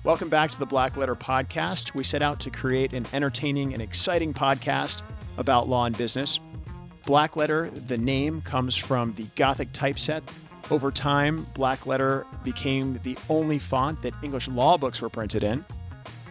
Welcome back to the Black Letter Podcast. We set out to create an entertaining and exciting podcast about law and business. Black Letter, the name, comes from the Gothic typeset. Over time, Black Letter became the only font that English law books were printed in.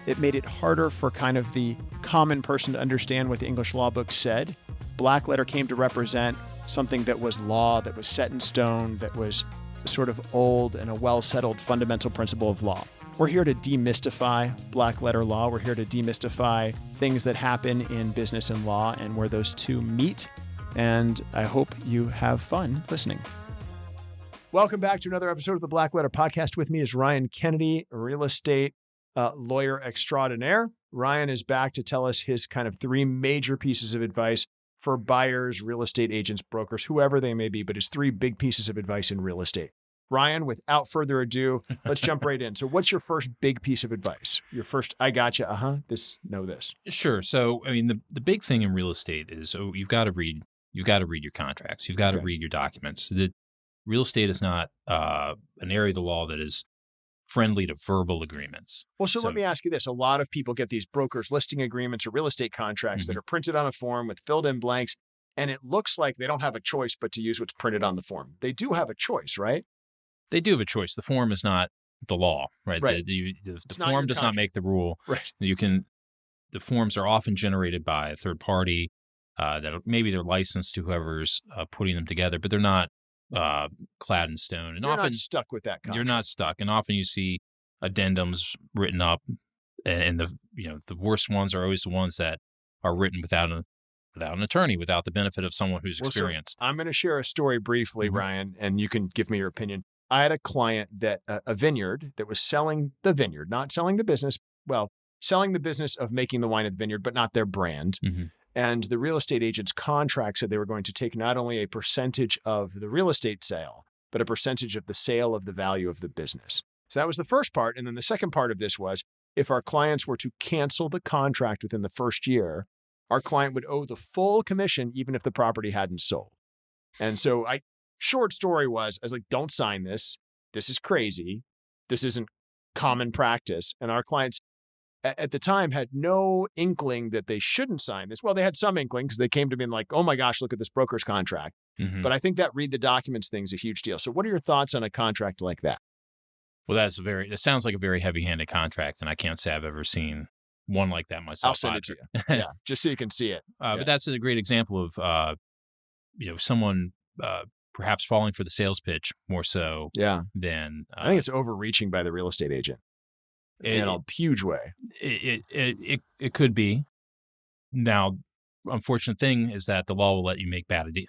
It made it harder for kind of the common person to understand what the English law books said. Black Letter came to represent something that was law, that was set in stone, that was sort of old and a well-settled fundamental principle of law. We're here to demystify black letter law. We're here to demystify things that happen in business and law and where those two meet. And I hope you have fun listening. Welcome back to another episode of the Black Letter Podcast. With me is Ryan Kennedy, a real estate lawyer extraordinaire. Ryan is back to tell us his kind of three major pieces of advice for buyers, real estate agents, brokers, whoever they may be, but his three big pieces of advice in real estate. Ryan, without further ado, let's jump right in. So what's your first big piece of advice? Your first, I gotcha, this. Sure. So, I mean, the big thing in real estate is you've got to read your contracts. You've got to read your documents. The real estate is not an area of the law that is friendly to verbal agreements. Well, so let me ask you this. A lot of people get these brokers listing agreements or real estate contracts that are printed on a form with filled in blanks, and it looks like they don't have a choice but to use what's printed on the form. They do have a choice, right? They do have a choice. The form is not the law, right? Right. The form does not make the rule. Right. The forms are often generated by a third party that maybe they're licensed to whoever's putting them together, but they're not clad in stone. And you're often not stuck with that contract. You're not stuck. And often you see addendums written up, and the worst ones are always the ones that are written without an attorney, without the benefit of someone who's experienced. So I'm going to share a story briefly, Ryan, and you can give me your opinion. I had a client that a vineyard that was selling the vineyard, not selling the business. Well, selling the business of making the wine at the vineyard, but not their brand. And the real estate agent's contract said they were going to take not only a percentage of the real estate sale, but a percentage of the sale of the value of the business. So that was the first part. And then the second part of this was if our clients were to cancel the contract within the first year, our client would owe the full commission even if the property hadn't sold. And so short story was, I was like, don't sign this. This is crazy. This isn't common practice. And our clients at the time had no inkling that they shouldn't sign this. Well, they had some inkling because they came to me and like, oh my gosh, look at this broker's contract. But I think that read the documents thing is a huge deal. So what are your thoughts on a contract like that? Well, that sounds like a very heavy-handed contract, and I can't say I've ever seen one like that myself. I'll send it to you. Yeah, just so you can see it. But that's a great example of, someone perhaps falling for the sales pitch more so than... I think it's overreaching by the real estate agent in a huge way. It could be. Now, unfortunate thing is that the law will let you make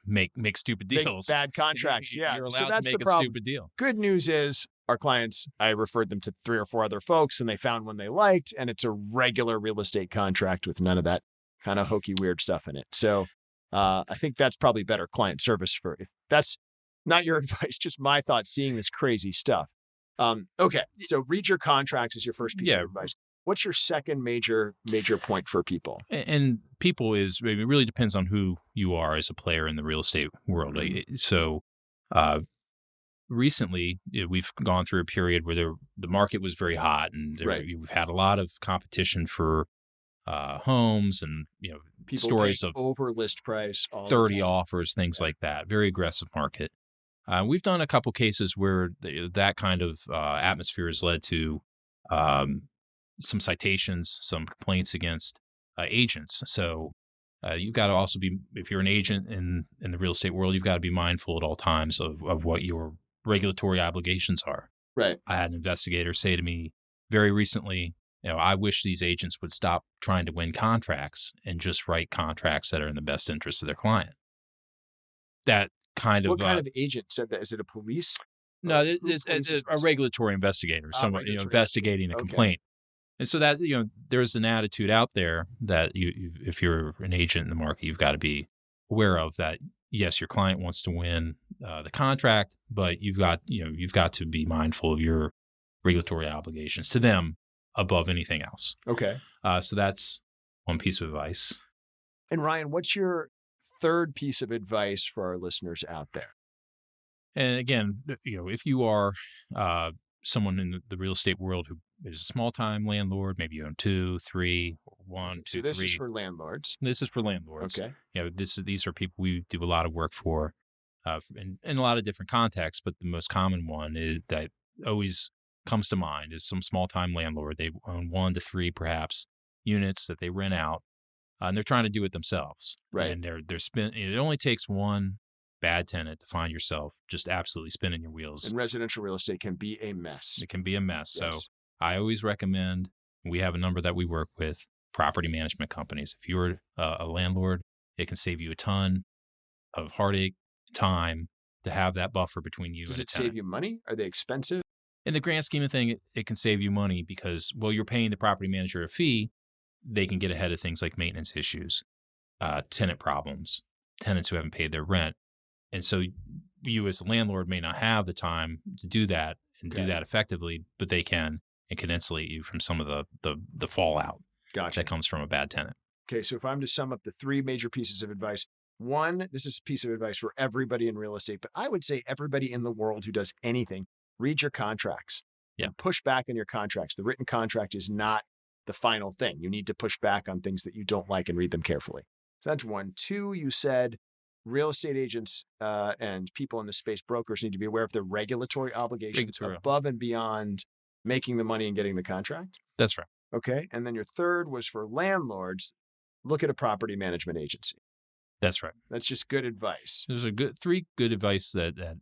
make stupid deals. Make bad contracts, You're allowed so that's to make the problem. A stupid deal. Good news is our clients, I referred them to 3 or 4 other folks, and they found one they liked, and it's a regular real estate contract with none of that kind of hokey, weird stuff in it. So I think that's probably better client service if that's not your advice, just my thoughts seeing this crazy stuff. Okay, so read your contracts is your first piece of advice. What's your second major point for people? And people it really depends on who you are as a player in the real estate world. So recently, we've gone through a period where the market was very hot, and we've had a lot of competition for homes, and people stories of over list price, 30 offers, things like that. Very aggressive market. We've done a couple cases where that kind of atmosphere has led to some citations, some complaints against agents. So you've got to also be, if you're an agent in the real estate world, you've got to be mindful at all times of what your regulatory obligations are. Right. I had an investigator say to me very recently, I wish these agents would stop trying to win contracts and just write contracts that are in the best interest of their client. What kind of agent said that? Is it a police? No, it's a regulatory investigator, someone investigating a complaint. And so that, there's an attitude out there that if you're an agent in the market, you've got to be aware of that. Yes, your client wants to win the contract, but you've got to be mindful of your regulatory obligations to them above anything else. Okay. So that's one piece of advice. And Ryan, what's your third piece of advice for our listeners out there? And again, if you are someone in the real estate world who is a small-time landlord, maybe you own 2, 3, or 1, 2, So this 3. is for landlords. This is for landlords. Okay. These are people we do a lot of work for, in a lot of different contexts. But the most common one is that always comes to mind is some small-time landlord. They own 1 to 3 perhaps units that they rent out, and they're trying to do it themselves. Right. And it only takes one bad tenant to find yourself just absolutely spinning your wheels. And residential real estate can be a mess. It can be a mess. Yes. So I always recommend, we have a number that we work with, property management companies. If you're a landlord, it can save you a ton of heartache, time to have that buffer between you and a tenant. Does it save you money? Are they expensive? In the grand scheme of things, it can save you money because, well, you're paying the property manager a fee. They can get ahead of things like maintenance issues, tenant problems, tenants who haven't paid their rent. And so you as a landlord may not have the time to do that and do that effectively, but they can, and can insulate you from some of the fallout that comes from a bad tenant. Okay, so if I'm to sum up the 3 major pieces of advice, 1, this is a piece of advice for everybody in real estate, but I would say everybody in the world who does anything, read your contracts. Yeah. And push back on your contracts. The written contract is not the final thing. You need to push back on things that you don't like and read them carefully. So that's 1. 2, you said real estate agents and people in the space, brokers, need to be aware of their regulatory obligations above and beyond making the money and getting the contract. That's right. Okay. And then your 3rd was for landlords, look at a property management agency. That's right. That's just good advice. There's 3 good advice that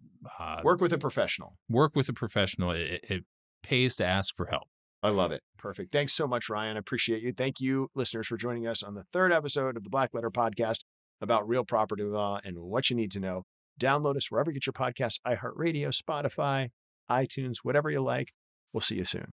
work with a professional. Work with a professional. It pays to ask for help. I love it. Perfect. Thanks so much, Ryan. I appreciate you. Thank you, listeners, for joining us on the 3rd episode of the Black Letter Podcast about real property law and what you need to know. Download us wherever you get your podcasts, iHeartRadio, Spotify, iTunes, whatever you like. We'll see you soon.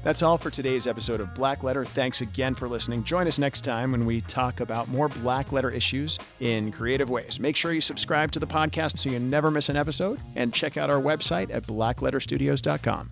That's all for today's episode of Black Letter. Thanks again for listening. Join us next time when we talk about more Black Letter issues in creative ways. Make sure you subscribe to the podcast so you never miss an episode, and check out our website at blackletterstudios.com.